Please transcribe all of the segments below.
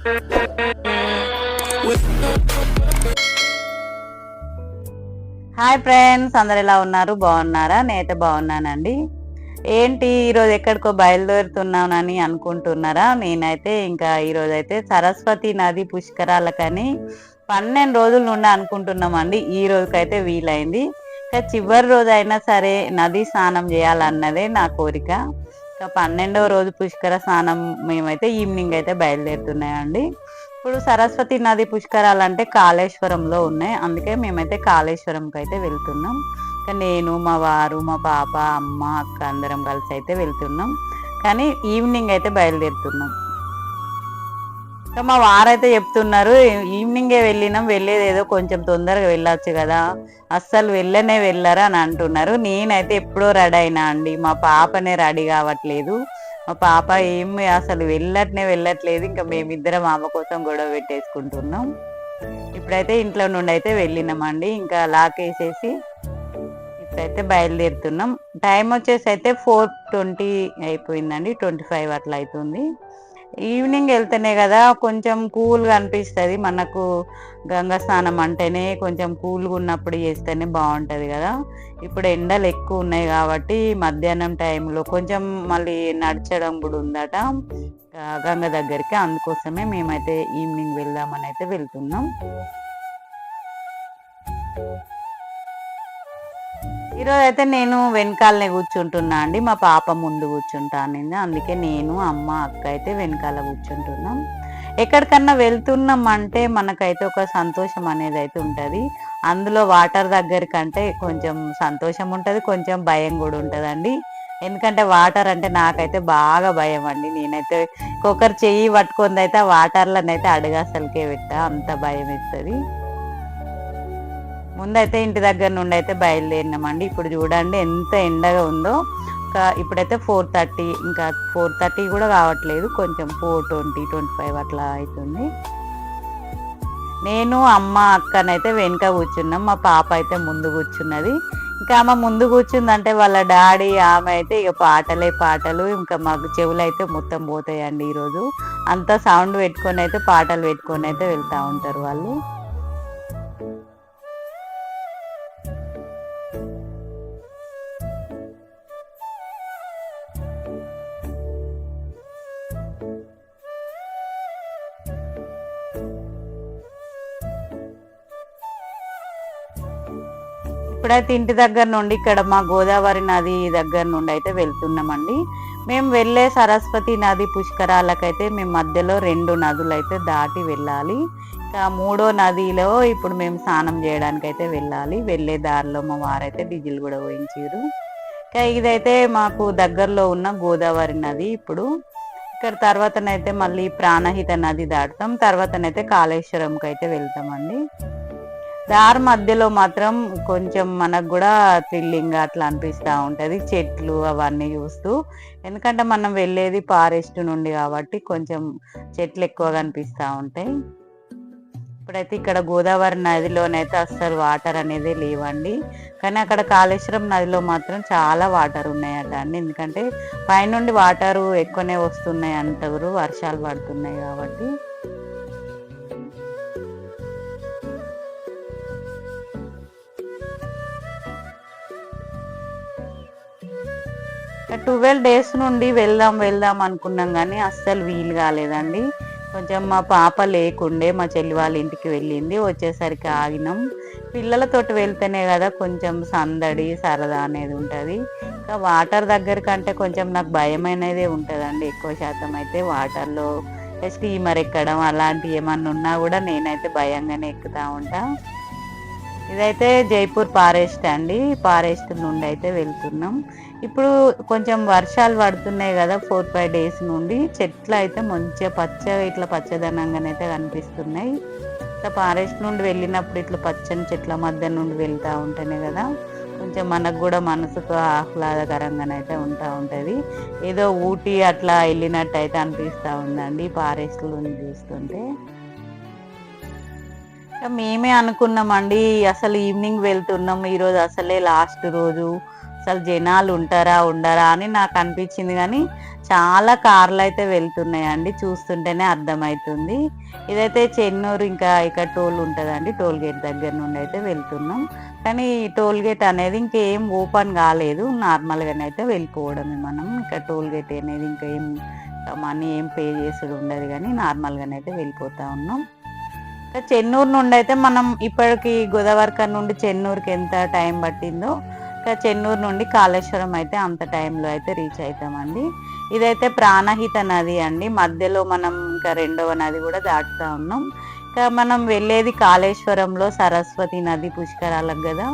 Hi friends, అందరు ఎలా ఉన్నారు? బాగున్నారా? నేనైతే బాగున్నానండి. ఏంటి ఈరోజు ఎక్కడికో బయలుదేరుతున్నానని అనుకుంటున్నారా? నేనైతే ఇంకా ఈరోజు అయితే సరస్వతి నది పుష్కరాలకని 12 రోజుల నుండి అనుకుంటున్నామండి. ఈ రోజుకైతే వీలైంది. ఇంకా చివరి రోజు అయినా సరే నది స్నానం చేయాలన్నదే నా కోరిక. ఇంకా 12వ రోజు పుష్కర స్నానం మేమైతే ఈవినింగ్ అయితే బయలుదేరుతున్నాయండి. ఇప్పుడు సరస్వతి నది పుష్కరాలంటే కాళేశ్వరంలో ఉన్నాయి. అందుకే మేమైతే కాళేశ్వరంకి అయితే వెళ్తున్నాం. నేను, మా వారు, మా పాప, అమ్మ, అక్క అందరం కలిసి అయితే వెళ్తున్నాం. కానీ ఈవినింగ్ అయితే బయలుదేరుతున్నాం. ఇంకా మా వారైతే చెప్తున్నారు, ఈవినింగే వెళ్ళినాం, వెళ్ళేది ఏదో కొంచెం తొందరగా వెళ్ళొచ్చు కదా, అస్సలు వెళ్ళరా అని అంటున్నారు. నేనైతే ఎప్పుడో రెడీ అయినా అండి, మా పాపనే రెడీ కావట్లేదు. మా పాప ఏమి అసలు వెళ్ళట్లేదు. ఇంకా మేమిద్దరం ఆమె కోసం గొడవ పెట్టేసుకుంటున్నాం. ఇప్పుడైతే ఇంట్లో నుండి అయితే వెళ్ళినామండి. ఇంకా లాక్ వేసేసి ఇప్పుడైతే బయలుదేరుతున్నాం. టైం వచ్చేసి అయితే 4:20 అయిపోయిందండి, 25 అట్లా అవుతుంది. ఈవినింగ్ వెళ్తేనే కదా కొంచెం కూల్గా అనిపిస్తుంది మనకు. గంగా స్నానం అంటేనే కొంచెం కూల్గా ఉన్నప్పుడు చేస్తేనే బాగుంటుంది కదా. ఇప్పుడు ఎండలు ఎక్కువ ఉన్నాయి కాబట్టి మధ్యాహ్నం టైంలో కొంచెం మళ్ళీ నడచడం కూడా ఉందట గంగ దగ్గరికి. అందుకోసమే మేమైతే ఈవినింగ్ వెళ్దామని అయితే వెళ్తున్నాం. ఈరోజు అయితే నేను వెనకాలనే కూర్చుంటున్నా అండి, మా పాప ముందు కూర్చుంటాను. అందుకే నేను, అమ్మ, అక్క అయితే వెనకాల కూర్చుంటున్నాం. ఎక్కడికన్నా వెళ్తున్నాం అంటే మనకైతే ఒక సంతోషం అనేది అయితే ఉంటుంది. అందులో వాటర్ దగ్గరికంటే కొంచెం సంతోషం ఉంటుంది, కొంచెం భయం కూడా ఉంటుందండి. ఎందుకంటే వాటర్ అంటే నాకైతే బాగా భయం అండి. నేనైతే ఒకరు చెయ్యి పట్టుకుంది అయితే ఆ వాటర్లోనైతే అడుగు అసలుకే పెట్టా, అంత భయం వేస్తుంది. ముందైతే ఇంటి దగ్గర నుండి అయితే బయలుదేరినామండి. ఇప్పుడు చూడండి ఎంత ఎండగా ఉందో. ఇప్పుడైతే 4:30, ఇంకా 4:30 కూడా కావట్లేదు, కొంచెం 4:20, 25 అట్లా అవుతుంది. నేను, అమ్మ, అక్కనైతే వెనుక కూర్చున్నాం. మా పాప అయితే ముందు కూర్చున్నది. ఇంకా ఆమె ముందు కూర్చుందంటే వాళ్ళ డాడీ, ఆమె అయితే ఇక పాటలు. ఇంకా మాకు చెవులు అయితే మొత్తం పోతాయండి. ఈరోజు అంతా సౌండ్ పెట్టుకొని అయితే పాటలు పెట్టుకొని అయితే వెళ్తూ ఉంటారు వాళ్ళు. ఇప్పుడైతే ఇంటి దగ్గర నుండి ఇక్కడ మా గోదావరి నది దగ్గర నుండి అయితే వెళ్తున్నామండి. మేము వెళ్ళే సరస్వతి నది పుష్కరాలకైతే మేము మధ్యలో 2 నదులు అయితే దాటి వెళ్ళాలి. ఇంకా 3వ నదిలో ఇప్పుడు మేము స్నానం చేయడానికి అయితే వెళ్ళాలి. వెళ్ళే దారిలో మా వారైతే డీజిల్ కూడా పోయించారు. ఇంకా ఇదైతే మాకు దగ్గరలో ఉన్న గోదావరి నది. ఇప్పుడు ఇక్కడ తర్వాతనైతే మళ్ళీ ప్రాణహిత నది దాటుతాం, తర్వాతనైతే కాళేశ్వరంకి అయితే వెళ్తామండి. దారి మధ్యలో మాత్రం కొంచెం మనకు కూడా థ్రిల్లింగ్ అట్లా అనిపిస్తూ ఉంటుంది, చెట్లు అవన్నీ చూస్తూ. ఎందుకంటే మనం వెళ్ళేది ఫారెస్ట్ నుండి కాబట్టి కొంచెం చెట్లు ఎక్కువగా కనిపిస్తూ ఉంటాయి. ఇప్పుడైతే ఇక్కడ గోదావరి నదిలోనైతే అస్సలు వాటర్ అనేది లేవండి. కానీ అక్కడ కాళేశ్వరం నదిలో మాత్రం చాలా వాటర్ ఉన్నాయట అండి. ఎందుకంటే పైనుండి వాటరు ఎక్కువనే వస్తున్నాయి అంటారు, వర్షాలు పడుతున్నాయి కాబట్టి. ఇంకా 12 days నుండి వెళ్దాం అనుకున్నాం కానీ అస్సలు వీలు కాలేదండి. కొంచెం మా పాప లేకుండే, మా చెల్లి వాళ్ళ ఇంటికి వెళ్ళింది, వచ్చేసరికి ఆగినాం. పిల్లలతోటి వెళ్తేనే కదా కొంచెం సందడి సరదా అనేది ఉంటుంది. ఇంకా వాటర్ దగ్గర కంటే కొంచెం నాకు భయం అనేది ఉంటుందండి. ఎక్కువ శాతం అయితే వాటర్లో స్టీమర్ ఎక్కడం అలాంటివి ఏమన్నా ఉన్నా కూడా నేనైతే భయంగానే ఎక్కుతూ ఉంటా. ఇదైతే జైపూర్ ఫారెస్ట్ అండి, ఫారెస్ట్ నుండి అయితే వెళ్తున్నాం. ఇప్పుడు కొంచెం వర్షాలు పడుతున్నాయి కదా 4-5 days నుండి, చెట్లు అయితే మంచిగా పచ్చగా ఇట్లా పచ్చదనంగానైతే కనిపిస్తున్నాయి. ఇట్లా ఫారెస్ట్ నుండి వెళ్ళినప్పుడు ఇట్లా పచ్చని చెట్ల మధ్య నుండి వెళ్తూ ఉంటేనే కదా కొంచెం మనకు కూడా మనసుకు ఆహ్లాదకరంగానైతే ఉంటుంది. ఏదో ఊటీ అట్లా వెళ్ళినట్టు అయితే అనిపిస్తూ ఉందండి ఫారెస్ట్లో చూస్తుంటే. మేమే అనుకున్నామండి అసలు ఈవినింగ్ వెళ్తున్నాం, ఈరోజు అసలే లాస్ట్ రోజు, అసలు జనాలు ఉంటారా ఉండరా అని నాకు అనిపించింది. కానీ చాలా కార్లు అయితే వెళ్తున్నాయండి, చూస్తుంటేనే అర్థమవుతుంది. ఇదైతే చెన్నూరు, ఇంకా ఇక్కడ టోల్ ఉంటుందండి, టోల్ గేట్ దగ్గర నుండి అయితే వెళ్తున్నాం. కానీ టోల్ గేట్ అనేది ఇంకేం ఓపెన్ కాలేదు, నార్మల్గానే అయితే వెళ్ళిపోవడమే మనం. ఇక్కడ టోల్ గేట్ అనేది ఇంకా ఏం మనీ ఏం పే చేసుడు ఉండదు, కానీ నార్మల్గానే అయితే వెళ్ళిపోతూ ఉన్నాం. చెన్నూరు నుండి అయితే మనం ఇప్పటికి గోదావరిఖని నుండి చెన్నూరుకి ఎంత టైం పట్టిందో, ఇంకా చెన్నూరు నుండి కాళేశ్వరం అయితే అంత టైంలో అయితే రీచ్ అవుతామండి. ఇదైతే ప్రాణహిత నది అండి, మధ్యలో మనం ఇంకా రెండవ నది కూడా దాటుతూ ఉన్నాం. ఇంకా మనం వెళ్ళేది కాళేశ్వరంలో సరస్వతి నది పుష్కరాలకు కదా.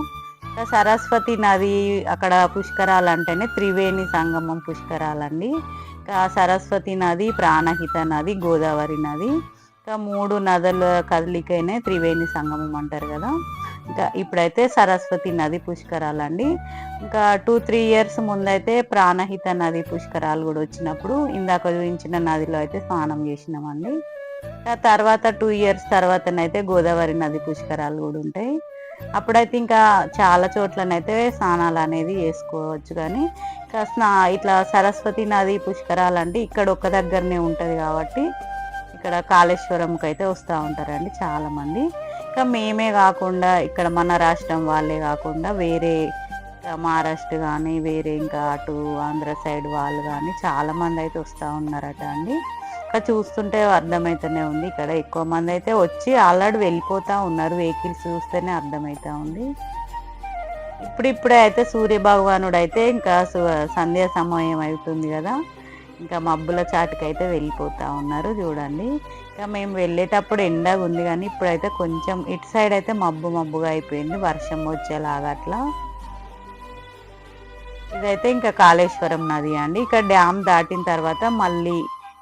ఇంకా సరస్వతి నది అక్కడ పుష్కరాలు అంటేనే త్రివేణి సంగమం పుష్కరాలండి. ఇంకా సరస్వతి నది, ప్రాణహిత నది, గోదావరి నది, ఇంకా 3 నదుల కదలికైనా త్రివేణి సంగమం అంటారు కదా. ఇంకా ఇప్పుడైతే సరస్వతి నది పుష్కరాలండి. ఇంకా 2-3 ఇయర్స్ ముందైతే ప్రాణహిత నది పుష్కరాలు కూడా వచ్చినప్పుడు ఇందాక చూపించిన నదిలో అయితే స్నానం చేసినామండి. తర్వాత 2 ఇయర్స్ తర్వాతనైతే గోదావరి నది పుష్కరాలు కూడా ఉంటాయి. అప్పుడైతే ఇంకా చాలా చోట్లనైతే స్నానాలు అనేది చేసుకోవచ్చు. కానీ ఇంకా ఇట్లా సరస్వతి నది పుష్కరాలు అంటే ఇక్కడ ఒక దగ్గరనే ఉంటుంది కాబట్టి ఇక్కడ కాళేశ్వరంకి అయితే వస్తూ ఉంటారండి చాలామంది. ఇంకా మేమే కాకుండా ఇక్కడ మన రాష్ట్రం వాళ్ళే కాకుండా వేరే మహారాష్ట్ర కానీ వేరే ఇంకా అటు ఆంధ్ర సైడ్ వాళ్ళు కానీ చాలామంది అయితే వస్తూ ఉన్నారట అండి. ఇక్కడ చూస్తుంటే అర్థమవుతూనే ఉంది, ఇక్కడ ఎక్కువ మంది అయితే వచ్చి ఆల్రెడీ వెళ్ళిపోతూ ఉన్నారు, వెహికల్స్ చూస్తేనే అర్థమవుతూ ఉంది. ఇప్పుడిప్పుడే అయితే సూర్య భగవానుడు అయితే ఇంకా సంధ్యా సమయం అవుతుంది కదా, ఇంకా మబ్బుల చాటుకైతే వెళ్ళిపోతూ ఉన్నారు చూడండి. ఇంకా మేము వెళ్ళేటప్పుడు ఎండగా ఉంది, కానీ ఇప్పుడైతే కొంచెం ఇటు సైడ్ అయితే మబ్బుగా అయిపోయింది, వర్షం వచ్చేలాగా అట్లా. ఇదైతే ఇంకా కాళేశ్వరం నది అండి. ఇక్కడ డ్యామ్ దాటిన తర్వాత మళ్ళీ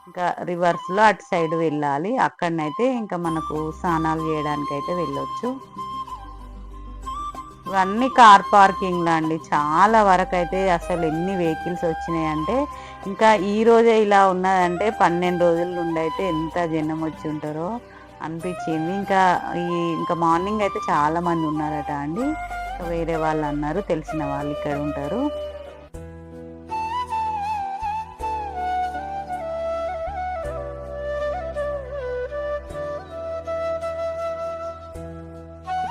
ఇంకా రివర్స్లో అటు సైడ్ వెళ్ళాలి, అక్కడనైతే ఇంకా మనకు స్నానాలు చేయడానికి అయితే వెళ్ళొచ్చు. ఇవన్నీ కార్ పార్కింగ్లు అండి, చాలా వరకు అయితే అసలు ఎన్ని వెహికల్స్ వచ్చినాయంటే, ఇంకా ఈ రోజే ఇలా ఉన్నదంటే 12 రోజుల నుండి అయితే ఎంత జనం వచ్చి ఉంటారో అనిపించింది. ఇంకా మార్నింగ్ అయితే చాలా మంది ఉన్నారట అండి, వేరే వాళ్ళు అన్నారు, తెలిసిన వాళ్ళు ఇక్కడ ఉంటారు.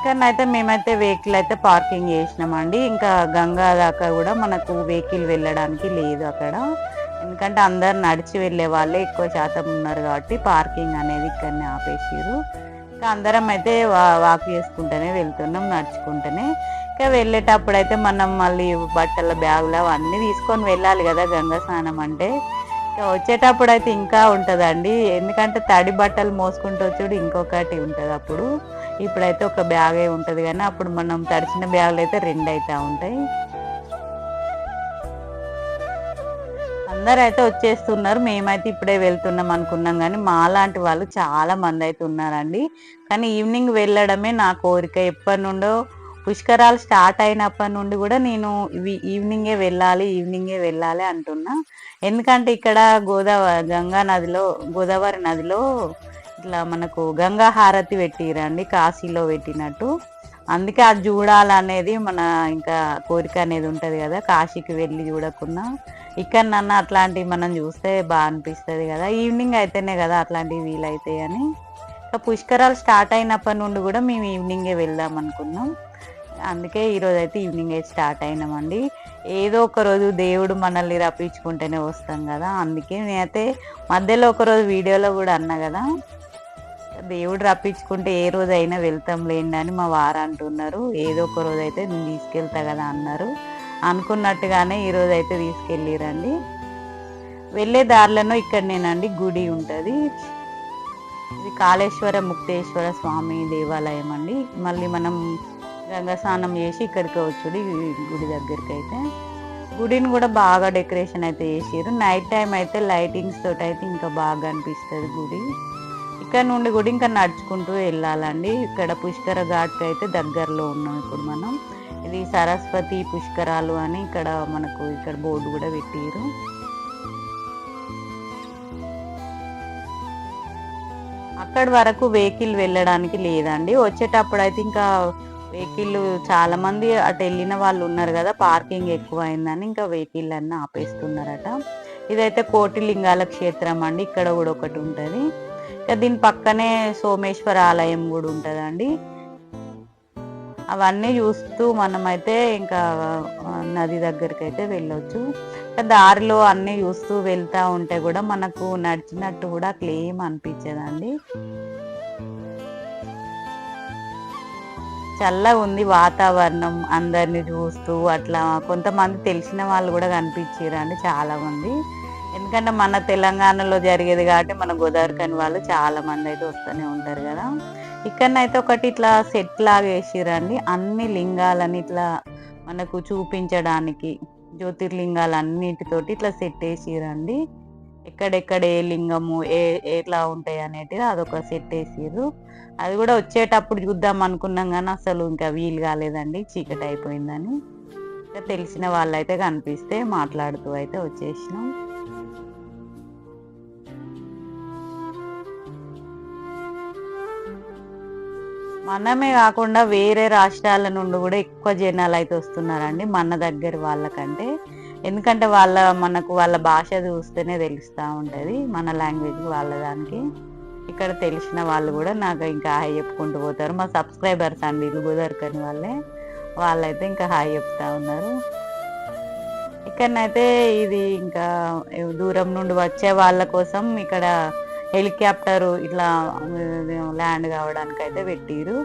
ఇక్కడనైతే మేమైతే వెహికల్ అయితే పార్కింగ్ చేసినామండి. ఇంకా గంగా దాకా కూడా మనకు వెహికల్ వెళ్ళడానికి లేదు అక్కడ, ఎందుకంటే అందరు నడిచి వెళ్ళే వాళ్ళే ఎక్కువ శాతం ఉన్నారు కాబట్టి పార్కింగ్ అనేది ఇక్కడనే ఆపేసారు. ఇంకా అందరం అయితే వాక్ చేసుకుంటూనే వెళ్తున్నాం, నడుచుకుంటూనే. ఇంకా వెళ్ళేటప్పుడు అయితే మనం మళ్ళీ బట్టల బ్యాగులు అవన్నీ తీసుకొని వెళ్ళాలి కదా గంగా స్నానం అంటే. ఇంకా వచ్చేటప్పుడు అయితే ఇంకా ఉంటుందండి, ఎందుకంటే తడి బట్టలు మోసుకుంటూ వచ్చాడు ఇంకొకటి ఉంటుంది అప్పుడు. ఇప్పుడైతే ఒక బ్యాగే ఉంటుంది, కానీ అప్పుడు మనం తడిచిన బ్యాగులు అయితే 2 అవుతూ ఉంటాయి. అందరు అయితే వచ్చేస్తున్నారు, మేమైతే ఇప్పుడే వెళ్తున్నాం అనుకున్నాం, కానీ మాలాంటి వాళ్ళు చాలా మంది అయితే ఉన్నారండి. కానీ ఈవినింగ్ వెళ్ళడమే నా కోరిక, ఎప్పటి నుండో పుష్కరాలు స్టార్ట్ అయినప్పటి నుండి కూడా నేను ఈవినింగే వెళ్ళాలి అంటున్నా. ఎందుకంటే ఇక్కడ గోదావరి నదిలో ఇట్లా మనకు గంగా హారతి పెట్టిరండి, కాశీలో పెట్టినట్టు. అందుకే అది చూడాలనేది మన ఇంకా కోరిక అనేది ఉంటుంది కదా, కాశీకి వెళ్ళి చూడకుండా ఇక్కడ నన్ను అట్లాంటివి మనం చూస్తే బాగా అనిపిస్తుంది కదా, ఈవినింగ్ అయితేనే కదా అట్లాంటివి వీలవుతాయి అని. ఇంకా పుష్కరాలు స్టార్ట్ అయినప్పటి నుండి కూడా మేము ఈవినింగే వెళ్దాం అనుకున్నాం, అందుకే ఈరోజు అయితే ఈవినింగ్ అయితే స్టార్ట్ అయినామండి. ఏదో ఒక రోజు దేవుడు మనల్ని రప్పించుకుంటేనే వస్తాం కదా, అందుకే నేనైతే మధ్యలో ఒకరోజు వీడియోలో కూడా అన్నా కదా, దేవుడు రప్పించుకుంటే ఏ రోజు అయినా వెళ్తాం లేండి అని మా వారు అంటున్నారు. ఏదో ఒక రోజు అయితే నేను తీసుకెళ్తా కదా అన్నారు, అనుకున్నట్టుగానే ఈరోజు అయితే తీసుకెళ్ళిరండి. వెళ్ళే దారిలోనో ఇక్కడనేనండి గుడి ఉంటుంది, ఇది కాళేశ్వర ముక్తేశ్వర స్వామి దేవాలయం అండి. మళ్ళీ మనం గంగా స్నానం చేసి ఇక్కడికి వచ్చుడు గుడి దగ్గరికి అయితే. గుడిని కూడా బాగా డెకరేషన్ అయితే చేసారు, నైట్ టైం అయితే లైటింగ్స్ తోటి అయితే ఇంకా బాగా అనిపిస్తుంది గుడి. ఇక్కడ నుండి కూడా ఇంకా నడుచుకుంటూ వెళ్ళాలండి. ఇక్కడ పుష్కర ఘాట్కి అయితే దగ్గరలో ఉన్నాం ఇప్పుడు మనం. ఇది సరస్వతి పుష్కరాలు అని మనకు ఇక్కడ బోర్డు కూడా పెట్టారు. అక్కడి వరకు వెహికల్ వెళ్ళడానికి లేదండి, వచ్చేటప్పుడు అయితే ఇంకా వెహికల్ చాలా మంది అటు వెళ్ళిన వాళ్ళు ఉన్నారు కదా, పార్కింగ్ ఎక్కువ అయిందని ఇంకా వెహికల్ అన్నీ ఆపేస్తున్నారట. ఇదైతే కోటి లింగాల క్షేత్రం అండి, ఇక్కడ కూడా ఒకటి ఉంటుంది. ఇంకా దీని పక్కనే సోమేశ్వర ఆలయం కూడా ఉంటుందండి. అవన్నీ చూస్తూ మనమైతే ఇంకా నది దగ్గరికి అయితే వెళ్ళొచ్చు. దారిలో అన్నీ చూస్తూ వెళ్తూ ఉంటే కూడా మనకు నడిచినట్టు కూడా క్లేమ్ అనిపించదండి. చల్లగా ఉంది వాతావరణం, అందరిని చూస్తూ అట్లా కొంతమంది తెలిసిన వాళ్ళు కూడా కనిపించారండి చాలా మంది. ఎందుకంటే మన తెలంగాణలో జరిగేది కాబట్టి మన గోదావరికని వాళ్ళు చాలా మంది అయితే వస్తూనే ఉంటారు కదా. ఇక్కడనైతే ఒకటి ఇట్లా సెట్ లాగా వేసిరండి, అన్ని లింగాలని ఇట్లా మనకు చూపించడానికి జ్యోతిర్లింగాలన్నిటితోటి ఇట్లా సెట్ వేసిరండి. ఎక్కడెక్కడ ఏ లింగము ఎట్లా ఉంటాయి అనేటిది అదొక సెట్ వేసిర్రు. అది కూడా వచ్చేటప్పుడు చూద్దాం అనుకున్నాం కానీ అసలు ఇంకా వీలు కాలేదండి, చీకటి అయిపోయిందని. ఇంకా తెలిసిన వాళ్ళైతే కనిపిస్తే మాట్లాడుతూ అయితే వచ్చేసినాం. మనమే కాకుండా వేరే రాష్ట్రాల నుండి కూడా ఎక్కువ జనాలు అయితే వస్తున్నారండి మన దగ్గర వాళ్ళకంటే. ఎందుకంటే వాళ్ళ భాష చూస్తేనే తెలుస్తూ ఉంటుంది మన లాంగ్వేజ్ వాళ్ళ దానికి. ఇక్కడ తెలిసిన వాళ్ళు కూడా నాకు ఇంకా హాయ్ చెప్పుకుంటూ పోతారు, మా సబ్స్క్రైబర్స్ అండి ఇల్లు గోదావరికని వాళ్ళైతే ఇంకా హాయ్ చెప్తా ఉన్నారు. ఇక్కడనైతే ఇది ఇంకా దూరం నుండి వచ్చే వాళ్ళ కోసం ఇక్కడ హెలికాప్టర్ ఇట్లా ల్యాండ్ కావడానికి అయితే పెట్టిరు.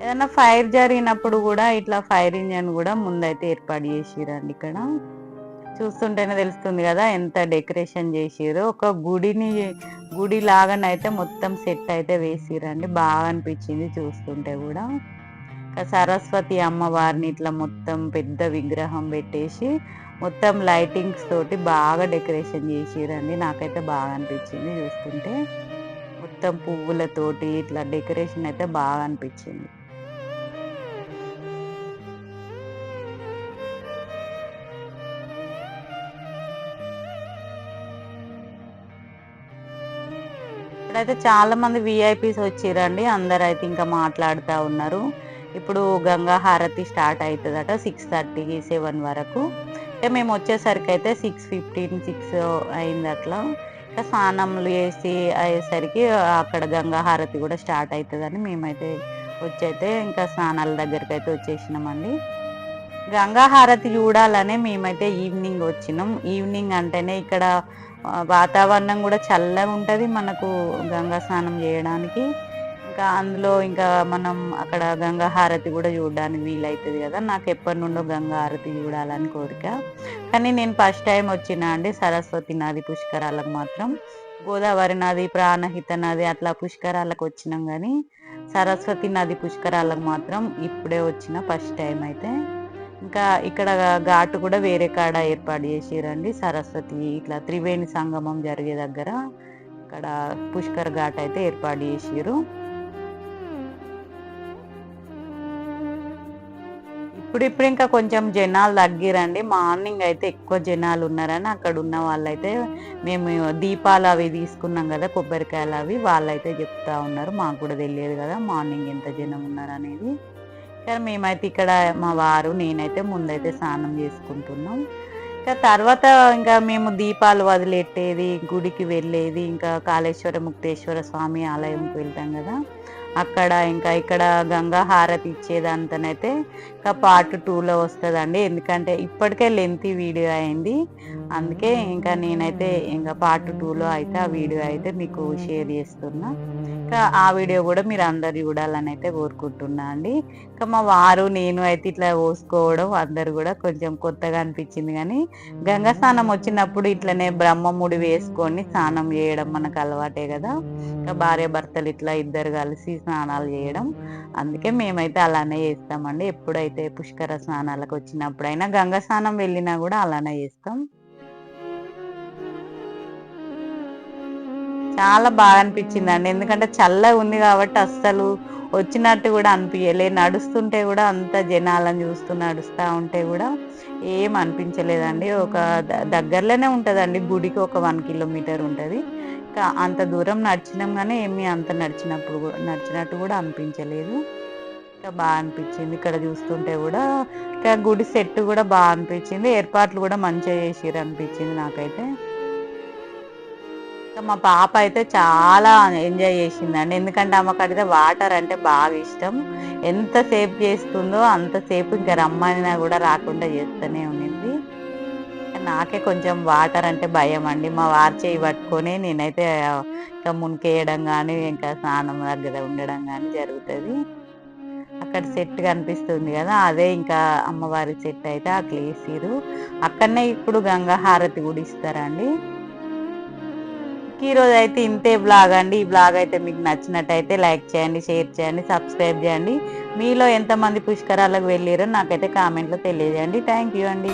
ఏదైనా ఫైర్ జరిగినప్పుడు కూడా ఇట్లా ఫైర్ ఇంజన్ కూడా ముందైతే ఏర్పాటు చేసిరండి. ఇక్కడ చూస్తుంటేనే తెలుస్తుంది కదా ఎంత డెకరేషన్ చేసిరో. ఒక గుడి లాగానైతే మొత్తం సెట్ అయితే వేసిరండి, బాగా అనిపించింది చూస్తుంటే కూడా. సరస్వతి అమ్మవారిని ఇట్లా మొత్తం పెద్ద విగ్రహం పెట్టేసి మొత్తం లైటింగ్స్ తోటి బాగా డెకరేషన్ చేసిరండి. నాకైతే బాగా అనిపించింది చూస్తుంటే, మొత్తం పువ్వులతోటి ఇట్లా డెకరేషన్ అయితే బాగా అనిపించింది. ఇప్పుడైతే చాలా మంది విఐపీస్ వచ్చిరండి, అందరు అయితే ఇంకా మాట్లాడుతూ ఉన్నారు. ఇప్పుడు గంగా హారతి స్టార్ట్ అవుతుందట 6:30 7 వరకు. మేము వచ్చేసరికి అయితే 6:15 6 అయింది అట్లా. ఇంకా స్నానములు చేసి అయ్యేసరికి అక్కడ గంగా హారతి కూడా స్టార్ట్ అవుతుందని మేమైతే వచ్చైతే ఇంకా స్నానాల దగ్గరికి అయితే వచ్చేసినామండి. గంగా హారతి చూడాలనే మేమైతే ఈవినింగ్ వచ్చినాం. ఈవినింగ్ అంటేనే ఇక్కడ వాతావరణం కూడా చల్లగా ఉంటుంది మనకు గంగా స్నానం చేయడానికి. ఇంకా అందులో ఇంకా మనం అక్కడ గంగా హారతి కూడా చూడడానికి వీలవుతుంది కదా. నాకు ఎప్పటి నుండో గంగా హారతి చూడాలని కోరిక, కానీ నేను ఫస్ట్ టైం వచ్చినా అండి సరస్వతి నది పుష్కరాలకు మాత్రం. గోదావరి నది, ప్రాణహిత నది అట్లా పుష్కరాలకు వచ్చినాం, కానీ సరస్వతి నది పుష్కరాలకు మాత్రం ఇప్పుడే వచ్చిన ఫస్ట్ టైం అయితే. ఇంకా ఇక్కడ ఘాటు కూడా వేరే కాడ ఏర్పాటు చేసిరండి, సరస్వతి ఇట్లా త్రివేణి సంగమం జరిగే దగ్గర ఇక్కడ పుష్కర్ ఘాట్ అయితే ఏర్పాటు చేసిరు. ఇప్పుడు ఇంకా కొంచెం జనాలు తగ్గిరండి, మార్నింగ్ అయితే ఎక్కువ జనాలు ఉన్నారని అక్కడ ఉన్న వాళ్ళైతే, మేము దీపాలు అవి తీసుకున్నాం కదా కొబ్బరికాయలు అవి, వాళ్ళైతే చెప్తా ఉన్నారు. మాకు కూడా తెలియదు కదా మార్నింగ్ ఎంత జనం ఉన్నారు అనేది. కానీ మేమైతే ఇక్కడ మా వారు నేనైతే ముందైతే స్నానం చేసుకుంటున్నాం. ఇంకా తర్వాత ఇంకా మేము దీపాలు వదిలెట్టేది, గుడికి వెళ్ళేది, ఇంకా కాళేశ్వర ముక్తేశ్వర స్వామి ఆలయంకి వెళ్తాం కదా అక్కడ. ఇంకా ఇక్కడ గంగా హారతి ఇచ్చేదంతనైతే ఇంకా పార్ట్ 2లో వస్తుందండి, ఎందుకంటే ఇప్పటికే లెంతీ వీడియో అయింది. అందుకే ఇంకా నేనైతే ఇంకా పార్ట్ 2లో అయితే ఆ వీడియో అయితే మీకు షేర్ చేస్తున్నా. ఇంకా ఆ వీడియో కూడా మీరు అందరు చూడాలని అయితే కోరుకుంటున్నా అండి. ఇంకా మా వారు నేను అయితే ఇట్లా పోసుకోవడం అందరు కూడా కొంచెం కొత్తగా అనిపించింది, కానీ గంగా స్నానం వచ్చినప్పుడు ఇట్లనే బ్రహ్మముడి వేసుకొని స్నానం చేయడం మనకు అలవాటే కదా. ఇంకా భార్య భర్తలు ఇట్లా ఇద్దరు కలిసి స్నానాలు చేయడం, అందుకే మేమైతే అలానే చేస్తామండి. ఎప్పుడైతే పుష్కర స్నానాలకు వచ్చినప్పుడైనా గంగా స్నానం వెళ్ళినా కూడా అలానే చేస్తాం. చాలా బాగా అనిపించిందండి, ఎందుకంటే చల్లగా ఉంది కాబట్టి అస్సలు వచ్చినట్టు కూడా అనిపించలే. నడుస్తుంటే కూడా అంత జనాలను చూస్తూ నడుస్తూ ఉంటే కూడా ఏం అనిపించలేదండి. ఒక దగ్గరలోనే ఉంటుందండి గుడికి, ఒక 1 కిలోమీటర్ ఉంటుంది. అంత దూరం నడిచినాం కానీ ఏమీ అంత నడిచినట్టు కూడా అనిపించలేదు. ఇంకా బాగా అనిపించింది ఇక్కడ చూస్తుంటే కూడా. ఇంకా గుడి సెట్ కూడా బాగా అనిపించింది, ఏర్పాట్లు కూడా మంచిగా చేసిర్రు అనిపించింది నాకైతే. ఇంకా మా పాప అయితే చాలా ఎంజాయ్ చేసిందండి, ఎందుకంటే ఆమెకైతే వాటర్ అంటే బాగా ఇష్టం. ఎంతసేపు చేస్తుందో అంతసేపు ఇంకా రమ్మనినా కూడా రాకుండా చేస్తూనే ఉన్నింది. నాకే కొంచెం వాటర్ అంటే భయం అండి, మా వారు చేయి పట్టుకొని నేనైతే ఇంకా మునికేయడం కానీ ఇంకా స్నానం దగ్గర ఉండడం కానీ జరుగుతుంది. అక్కడ సెట్ కనిపిస్తుంది కదా, అదే ఇంకా అమ్మవారి సెట్ అయితే అట్లా వేసిరు. అక్కడనే ఇప్పుడు గంగా హారతి కూడా ఇస్తారండి. ఈ రోజు అయితే ఇంతే బ్లాగ్ అండి. ఈ బ్లాగ్ అయితే మీకు నచ్చినట్టయితే లైక్ చేయండి, షేర్ చేయండి, సబ్స్క్రైబ్ చేయండి. మీలో ఎంతమంది పుష్కరాలకు వెళ్ళారో నాకైతే కామెంట్లో తెలియజేయండి. థ్యాంక్ యూ అండి.